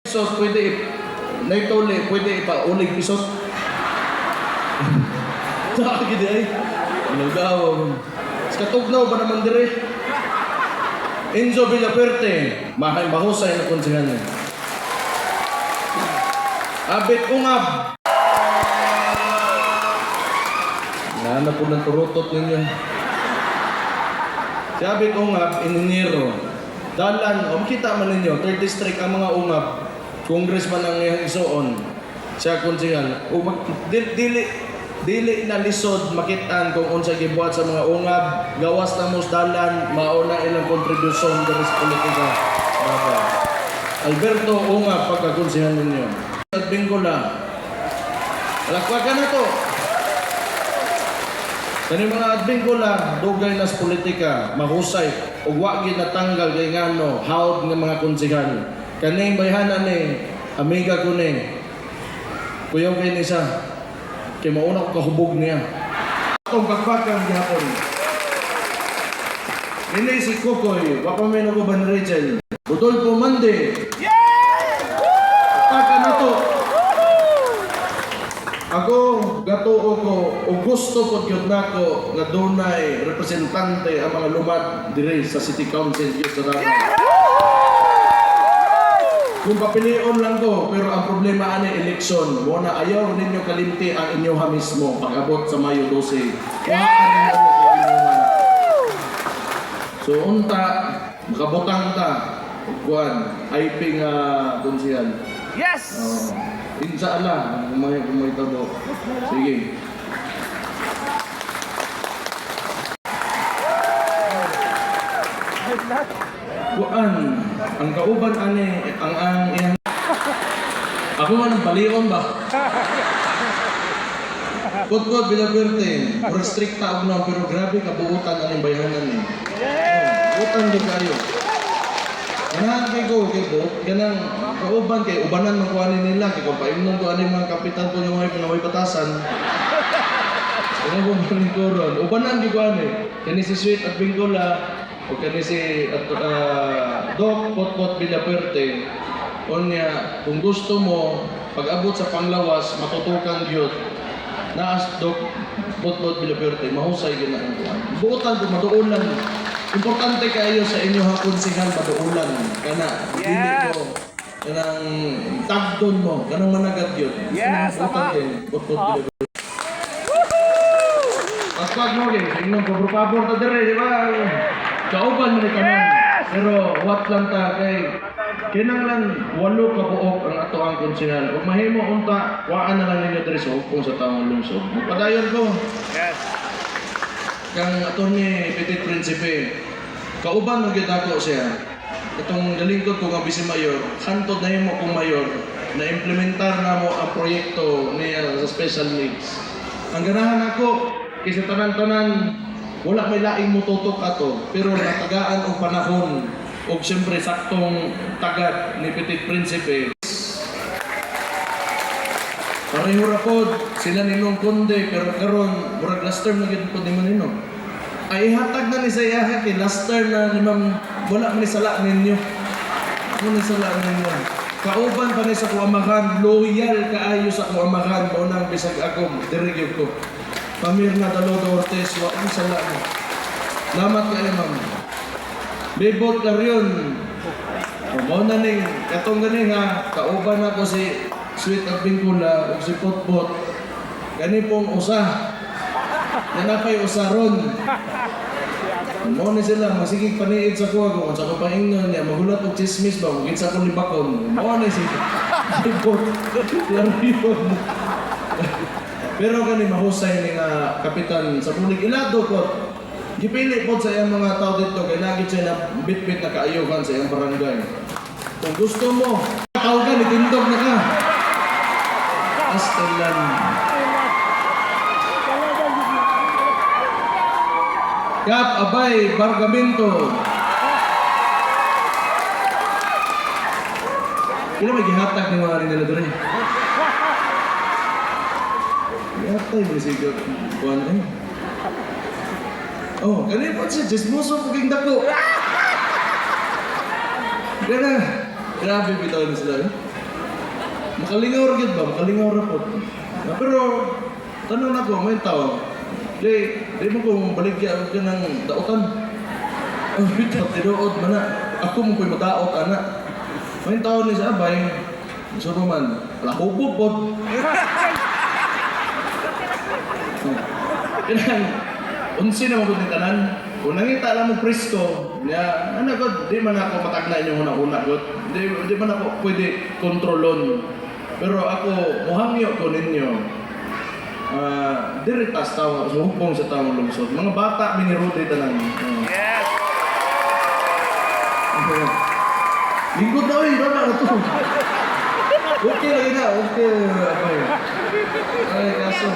Pisot, pwede naituli, pwede ipaulig pisot. Saka gini ay. Nagawa. Katugnaw ba naman dire? Enzo Villaperte, mahusay na konsihan niya. Abit Ungab. Nahanap po ng turutot ninyo. Si Abit Ungab, Inenero. Dalan, makita man ninyo, 3rd district ang mga Ungab. Congressman ang iyang isuon. Siya konsihan. Dili na lisod makitaan kung unsa gibuhat sa mga Ungab, gawas na mos dalan, mauna ilang kontribusyon diri sa politika. Alberto Ungab pagkakonsihan ninyo. At Bingkola. Alakwakan na to. Kani mga Adbingkola, dugay na sa politika, mahusay, ug wa gyud natanggal kay ngano, hawd nga mga konsihan. Kaning bayhanan ni amiga ko ni kuyaw kay ni siya. Kaya mauna ko kahubog niya. Itong bakbakan gihapon. Ini si Kukoy, wapameno ko ban Rachel. Rodolfo Mande. Taka na to. Ako, gatuo ko, o gusto ko gyud nako nga dunay representante ang mga lumat dire sa City Council gyud sa Davao. Kung papilion lang ko, pero ang problema ani eleksyon, muna ayaw ninyo kalimti ang inyo mismo pag-abot sa Mayo 12. So unta, makabutang ta, kuan, IP nga konsihan. Yes! Insa ala, may tabo. Sige. Kuan, ang kauban ani, ang iyang... Ako man ang palion ba? Kut-kut, Villaperte, restrikta og na, pero grabe kabuutan aning bayanan ni. Buutan din kayo. Ganahan kay ko, ganang kauban kay ubanan ng kuhanin nila, kay kung paimnon ko aning mga kapitan ko yung mga pinaway batasan. Kung ako maling koron, ubanan di ko kani si Sweet at Bingkola, o kani si Doc Pot-Pot Villaperte. Onya, kung gusto mo, pag-abot sa panglawas, matutukan yun. Naas Doc Pot-Pot Villaperte, mahusay yun na ang kuhan. Buutan ko, maduulan. Importante kayo sa inyo konsihan, maduulan. Kana, hindi ko, kanang tagdon mo, kanang managat yun. Yes, Importante, Pot-Pot Villaperte. Pagpag mo, tingnan ko, pabor ta dire, di ba? Kauban mo ni kanan. Pero what lang ta kay kinanglan 8 ka buok ang ato ang konsihan. Ug mahimo unta, waan na lang ninyo diri sa hukong sa taong lungsod. Padayon ko. Yes. Kang ato ni Petit Principe. Kauban mo gyud ako siya. Itong galingkod ko nga Vice Mayor, hantod na himo kong mayor na implementar na mo ang proyekto niya sa special needs. Ang ganahan ako kaysa tanan-tanan wala may laing mo tutok ato, pero natagaan og panahon og siyempre saktong tagad ni Petit Principe. Pareho ra pod sila ninong Conde, pero karon murag last term na gyud pod nimo ninong. Ay hatag na ni sa iya kay last term na ni ma'am wala man ni sala ninyo. Wala ni sala ninyo. Kauban pa ni sa kuamahan, loyal kaayo sa kuamahan mo nang bisag ako dirigyo ko. Pamirna Dalodo Ortiz, wala ang sala mo. Salamat kayo, ma'am. Bibot ka rin. Kumaw na ning, katong ganing ha, kauban ako si Sweet at Bingkola o si Potpot. Gani pong usa. Nanapay usa ron. Kumaw na sila, masigig paniid sa kuha ko. Kung sa kapaingnon niya, magulat og chismis ba, magigit sa akong libakon. Kumaw na si Bibot. Lariyon. Pero gani mahusay ni nga kapitan sa pulig ilado ko. Gipili po sa iyang mga tao dito kay lagi siya na bit-bit na kaayuhan sa iyang barangay. Kung gusto mo, tawagan, itindog na ka. Astelan. Kap Abay Bargamento. Kila may gihatag ng mga rin nila doon eh. Yatay mo siguro. Kuhan eh. Oh, ganun po siya. Chismoso po king dako. Gana. Grabe bitaw na sila. Makalingaw ra gyud ba? Makalingaw ra po. Pero tanong na ko, may tao. Di mo kung baligya ka ng daotan. Oh, bitaw, tinuod man na. Ako mo ko'y madaot, anak. May tao ni sa abay. So man, lahubog po. Kailangan, unsi na mo kung tanan. Kung nangita lang mo presko, niya, ano God, di man ako matagna inyong una-una God. Di man ako pwede kontrolon. Pero ako, muhangyo ko ninyo. Diritas tao, sumupong sa taong lungsod. Mga bata, minirode tanan. Yes! Lingkod na rin, baba na to. Okay lagi na, okay. Ay, kaso.